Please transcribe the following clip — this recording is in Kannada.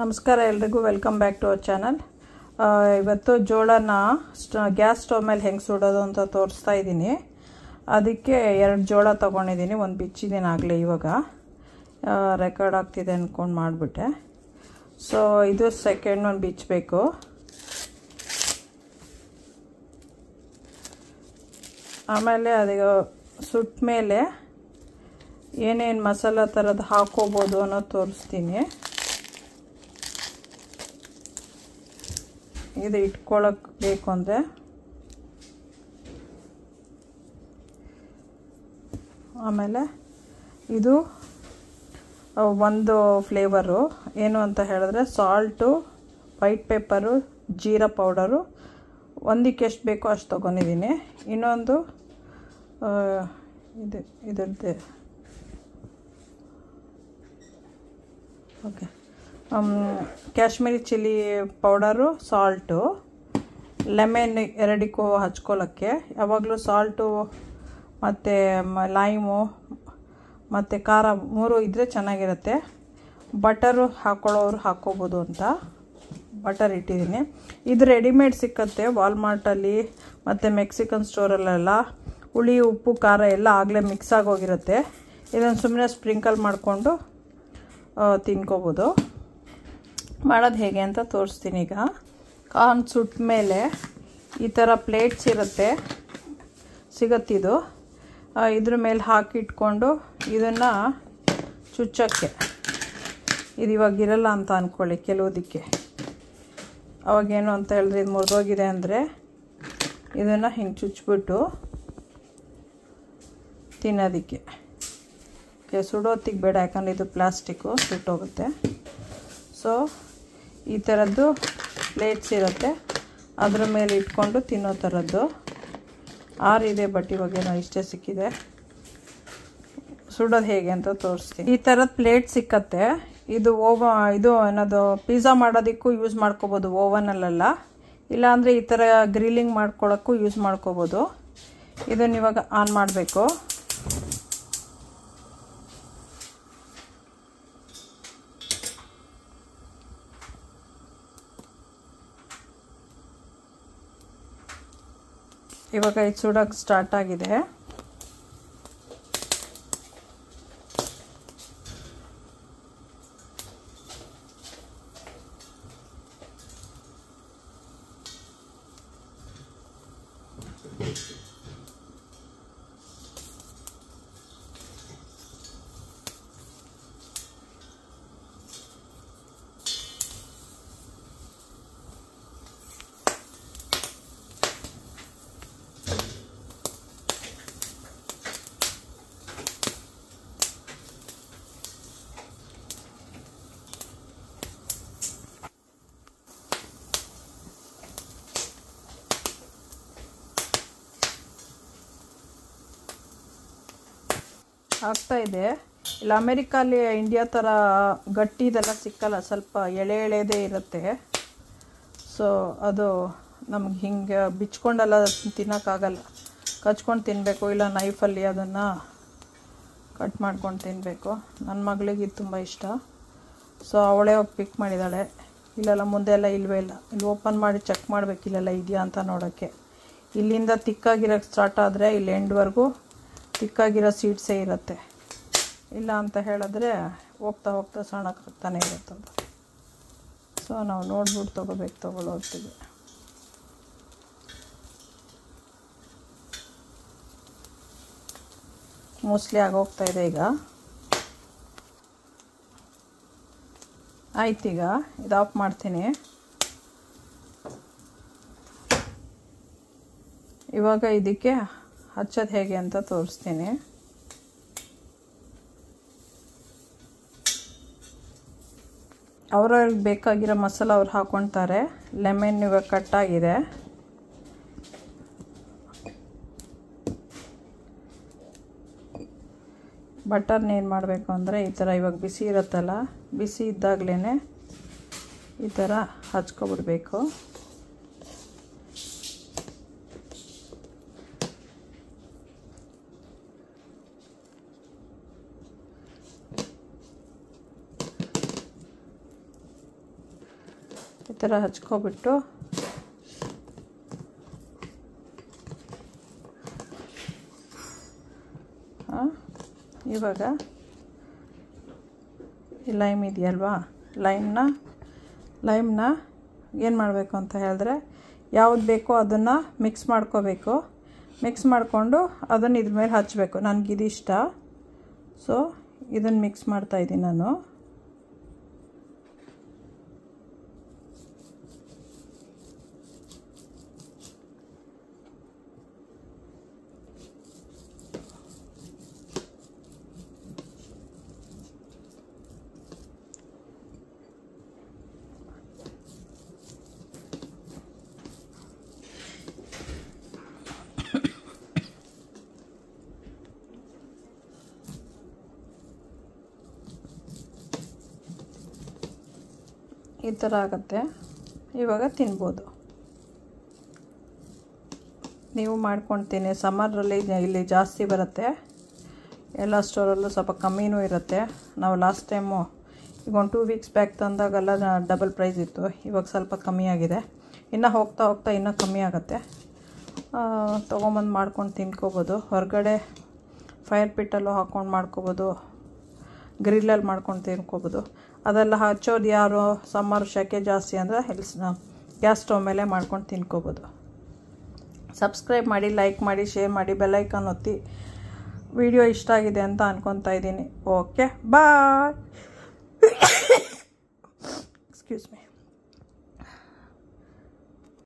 ನಮಸ್ಕಾರ ಎಲ್ರಿಗೂ welcome back to our channel. ಇವತ್ತು ಜೋಳನ ಗ್ಯಾಸ್ ಸ್ಟವ್ ಮೇಲೆ ಹೆಂಗೆ ಸುಡೋದು ಅಂತ ತೋರಿಸ್ತಾ ಇದ್ದೀನಿ. ಅದಕ್ಕೆ 2 ಜೋಳ ತೊಗೊಂಡಿದ್ದೀನಿ, ಒಂದು ಬಿಚ್ಚಿದ್ದೀನಿ ಆಗಲೇ, ಇವಾಗ ರೆಕಾರ್ಡ್ ಆಗ್ತಿದೆ ಅಂದ್ಕೊಂಡು ಮಾಡಿಬಿಟ್ಟೆ. ಸೊ ಇದು ಸೆಕೆಂಡ್ ಒಂದು ಬಿಚ್ಚಬೇಕು. ಆಮೇಲೆ ಅದು ಸುಟ್ಟ ಮೇಲೆ ಏನೇನು ಮಸಾಲ ಥರದ್ದು ಹಾಕೋಬೋದು ಅನ್ನೋದು ತೋರಿಸ್ತೀನಿ. ಇದು ಇಟ್ಕೊಳ್ಳೋಕೆ ಬೇಕು ಅಂದರೆ ಆಮೇಲೆ ಇದು ಒಂದು ಫ್ಲೇವರು ಏನು ಅಂತ ಹೇಳಿದ್ರೆ ಸಾಲ್ಟು, ವೈಟ್ ಪೆಪ್ಪರು, ಜೀರಾ ಪೌಡರು ಒಂದಕ್ಕೆ ಎಷ್ಟು ಬೇಕೋ ಅಷ್ಟು ತೊಗೊಂಡಿದ್ದೀನಿ. ಇನ್ನೊಂದು ಇದ್ರದ್ದೇ okay Kashmiri chilli powder, salt, lemon ಎರಡಕ್ಕೂ ಹಚ್ಕೊಳ್ಳೋಕ್ಕೆ. ಯಾವಾಗಲೂ ಸಾಲ್ಟು ಮತ್ತು ಲೈಮು ಮತ್ತು ಖಾರ 3 ಇದ್ದರೆ ಚೆನ್ನಾಗಿರುತ್ತೆ. ಬಟರು ಹಾಕ್ಕೊಳ್ಳೋರು ಹಾಕ್ಕೋಬೋದು ಅಂತ ಬಟರ್ ಇಟ್ಟಿದ್ದೀನಿ. ಇದು ರೆಡಿಮೇಡ್ ಸಿಕ್ಕತ್ತೆ ವಾಲ್ಮಾರ್ಟಲ್ಲಿ ಮತ್ತು ಮೆಕ್ಸಿಕನ್ ಸ್ಟೋರಲ್ಲೆಲ್ಲ. ಹುಳಿ, ಉಪ್ಪು, ಖಾರ ಎಲ್ಲ ಆಗಲೇ ಮಿಕ್ಸ್ ಆಗೋಗಿರುತ್ತೆ. ಇದನ್ನು ಸುಮ್ಮನೆ ಸ್ಪ್ರಿಂಕಲ್ ಮಾಡಿಕೊಂಡು ತಿನ್ಕೋಬೋದು. ಮಾಡೋದು ಹೇಗೆ ಅಂತ ತೋರಿಸ್ತೀನಿ. ಈಗ ಕಾರ್ನ್ ಸುಟ್ಟ ಮೇಲೆ ಈ ಥರ ಪ್ಲೇಟ್ಸ್ ಇರುತ್ತೆ, ಸಿಗತ್ತಿದು. ಇದ್ರ ಮೇಲೆ ಹಾಕಿಟ್ಕೊಂಡು ಇದನ್ನು ಚುಚ್ಚೋಕ್ಕೆ, ಇದು ಇವಾಗ ಇರಲ್ಲ ಅಂತ ಅಂದ್ಕೊಳ್ಳಿ ಕೆಲವುದಕ್ಕೆ. ಅವಾಗೇನು ಅಂತ ಹೇಳಿದ್ರೆ ಇದು ಮುರಿದೋಗಿದೆ ಅಂದರೆ ಇದನ್ನು ಹಿಂಗೆ ಚುಚ್ಚಿಬಿಟ್ಟು ತಿನ್ನೋದಕ್ಕೆ. ಸುಡೋತ್ತಿಗೆ ಬೇಡ, ಯಾಕಂದರೆ ಇದು ಪ್ಲಾಸ್ಟಿಕ್ಕು ಸುಟ್ಟೋಗುತ್ತೆ. ಸೊ ಈ ಥರದ್ದು ಪ್ಲೇಟ್ಸ್ ಇರುತ್ತೆ, ಅದ್ರ ಮೇಲೆ ಇಟ್ಕೊಂಡು ತಿನ್ನೋ ಥರದ್ದು. ಆರಿದೆ, ಬಟ್ ಇವಾಗೇನೋ ಇಷ್ಟೇ ಸಿಕ್ಕಿದೆ. ಸುಡೋದು ಹೇಗೆ ಅಂತ ತೋರಿಸ್ತೀನಿ. ಈ ಥರದ ಪ್ಲೇಟ್ ಸಿಕ್ಕತ್ತೆ. ಇದು ಇದು ಏನದು ಪಿಜ್ಜಾ ಮಾಡೋದಕ್ಕೂ ಯೂಸ್ ಮಾಡ್ಕೋಬೋದು, ಓವನಲ್ಲೆಲ್ಲ. ಇಲ್ಲಾಂದರೆ ಈ ಥರ ಗ್ರಿಲ್ಲಿಂಗ್ ಮಾಡ್ಕೊಳ್ಳೋಕ್ಕೂ ಯೂಸ್ ಮಾಡ್ಕೋಬೋದು. ಇದನ್ನು ಇವಾಗ ಆನ್ ಮಾಡಬೇಕು. ಇವಾಗ ಇದು ಸುಡೋಕ್ಕೆ ಸ್ಟಾರ್ಟ್ ಆಗಿದೆ. ಆಗ್ತಾ ಇದೆ. ಇಲ್ಲ ಅಮೇರಿಕಲ್ಲಿ ಇಂಡಿಯಾ ಥರ ಗಟ್ಟಿದೆಲ್ಲ ಸಿಕ್ಕಲ್ಲ, ಸ್ವಲ್ಪ ಎಳೆದೇ ಇರುತ್ತೆ. ಸೊ ಅದು ನಮ್ಗೆ ಹಿಂಗೆ ಬಿಚ್ಕೊಂಡೆಲ್ಲ ತಿನ್ನೋಕ್ಕಾಗಲ್ಲ, ಕಚ್ಕೊಂಡು ತಿನ್ನಬೇಕು, ಇಲ್ಲ ನೈಫಲ್ಲಿ ಅದನ್ನು ಕಟ್ ಮಾಡ್ಕೊಂಡು ತಿನ್ನಬೇಕು. ನನ್ನ ಮಗಳಿಗೆ ಇದು ತುಂಬ ಇಷ್ಟ. ಸೊ ಅವಳೇ ಹೋಗಿ ಪಿಕ್ ಮಾಡಿದ್ದಾಳೆ. ಇಲ್ಲೆಲ್ಲ ಮುಂದೆ ಎಲ್ಲ ಇಲ್ಲವೇ ಇಲ್ಲ. ಇಲ್ಲಿ ಓಪನ್ ಮಾಡಿ ಚೆಕ್ ಮಾಡಬೇಕು ಇಲ್ಲೆಲ್ಲ ಇದೆಯಾ ಅಂತ ನೋಡೋಕ್ಕೆ. ಇಲ್ಲಿಂದ ತಿಕ್ಕಾಗಿರೋಕ್ಕೆ ಸ್ಟಾರ್ಟ್ ಆದರೆ ಇಲ್ಲಿ ಎಂಡ್ವರೆಗೂ ತಿಕ್ಕಾಗಿರೋ ಸೀಡ್ಸೇ ಇರುತ್ತೆ. ಇಲ್ಲ ಅಂತ ಹೇಳಿದ್ರೆ ಹೋಗ್ತಾ ಹೋಗ್ತಾ ಸಣ್ಣಕ್ಕಾಗ್ತಾನೆ ಇರುತ್ತದು. ಸೊ ನಾವು ನೋಡ್ಬಿಟ್ಟು ತೊಗೊಳ್ತೀವಿ. ಮೋಸ್ಟ್ಲಿ ಆಗೋಗ್ತಾ ಇದೆ ಈಗ. ಆಯ್ತೀಗ ಇದು ಆಫ್ ಮಾಡ್ತೀನಿ. ಇವಾಗ ಇದಕ್ಕೆ ಹಚ್ಚೋದು ಹೇಗೆ ಅಂತ ತೋರಿಸ್ತೀನಿ. ಅವ್ರವ್ರಿಗೆ ಬೇಕಾಗಿರೋ ಮಸಾಲ ಅವ್ರು ಹಾಕ್ಕೊಳ್ತಾರೆ. ಲೆಮನ್ ಇವಾಗ ಕಟ್ಟಾಗಿದೆ. ಬಟರ್ನ ಏನು ಮಾಡಬೇಕು ಅಂದರೆ ಈ ಥರ ಇವಾಗ ಬಿಸಿ ಇರುತ್ತಲ್ಲ, ಬಿಸಿ ಇದ್ದಾಗಲೇ ಈ ಥರ ಹಚ್ಕೊಬಿಡ್ಬೇಕು. ಈ ಥರ ಹಚ್ಕೊಬಿಟ್ಟು ಇವಾಗ ಈ ಲೈಮ್ ಇದೆಯಲ್ವಾ, ಲೈಮ್ನ ಏನು ಮಾಡಬೇಕು ಅಂತ ಹೇಳಿದ್ರೆ, ಯಾವುದು ಬೇಕೋ ಅದನ್ನು ಮಿಕ್ಸ್ ಮಾಡ್ಕೋಬೇಕು. ಮಿಕ್ಸ್ ಮಾಡಿಕೊಂಡು ಅದನ್ನು ಇದ್ರ ಮೇಲೆ ಹಚ್ಚಬೇಕು. ನನಗಿದಿಷ್ಟ, ಸೊ ಇದನ್ನು ಮಿಕ್ಸ್ ಮಾಡ್ತಾಯಿದ್ದೀನಿ ನಾನು. ಈ ಥರ ಆಗುತ್ತೆ. ಇವಾಗ ತಿನ್ಬೋದು. ನೀವು ಮಾಡ್ಕೊಳ್ತೀನಿ. ಸಮ್ಮರಲ್ಲಿ ಇಲ್ಲಿ ಜಾಸ್ತಿ ಬರುತ್ತೆ, ಎಲ್ಲ ಸ್ಟೋರಲ್ಲೂ ಸ್ವಲ್ಪ ಕಮ್ಮಿನೂ ಇರುತ್ತೆ. ನಾವು ಲಾಸ್ಟ್ ಟೈಮು ಈಗ ಒಂದು 2 ವೀಕ್ಸ್ ಬ್ಯಾಕ್ ತಂದಾಗೆಲ್ಲ ಡಬಲ್ ಪ್ರೈಸ್ ಇತ್ತು. ಇವಾಗ ಸ್ವಲ್ಪ ಕಮ್ಮಿ ಆಗಿದೆ. ಇನ್ನು ಹೋಗ್ತಾ ಇನ್ನೂ ಕಮ್ಮಿ ಆಗುತ್ತೆ. ತೊಗೊಂಬಂದು ಮಾಡ್ಕೊಂಡು ತಿನ್ಕೋಬೋದು. ಹೊರಗಡೆ ಫೈರ್ ಪಿಟ್ಟಲ್ಲೂ ಹಾಕ್ಕೊಂಡು ಮಾಡ್ಕೋಬೋದು, ಗ್ರಿಲ್ಲಲ್ಲಿ ಮಾಡ್ಕೊಂಡು ತಿನ್ಕೋಬೋದು. ಅದೆಲ್ಲ ಹಚ್ಚೋದು ಯಾರು ಸಮ್ಮರ್ ಸೆಕೆ ಜಾಸ್ತಿ ಅಂದರೆ ಗ್ಯಾಸ್ ಸ್ಟವ್ ಮೇಲೆ ಮಾಡ್ಕೊಂಡು ತಿನ್ಕೋಬೋದು. ಸಬ್ಸ್ಕ್ರೈಬ್ ಮಾಡಿ, ಲೈಕ್ ಮಾಡಿ, ಶೇರ್ ಮಾಡಿ, ಬೆಲ್ ಐಕಾನ್ ಒತ್ತಿ. ವಿಡಿಯೋ ಇಷ್ಟ ಆಗಿದೆ ಅಂತ ಅನ್ಕೊತಾ ಇದ್ದೀನಿ. Okay, bye. Excuse me.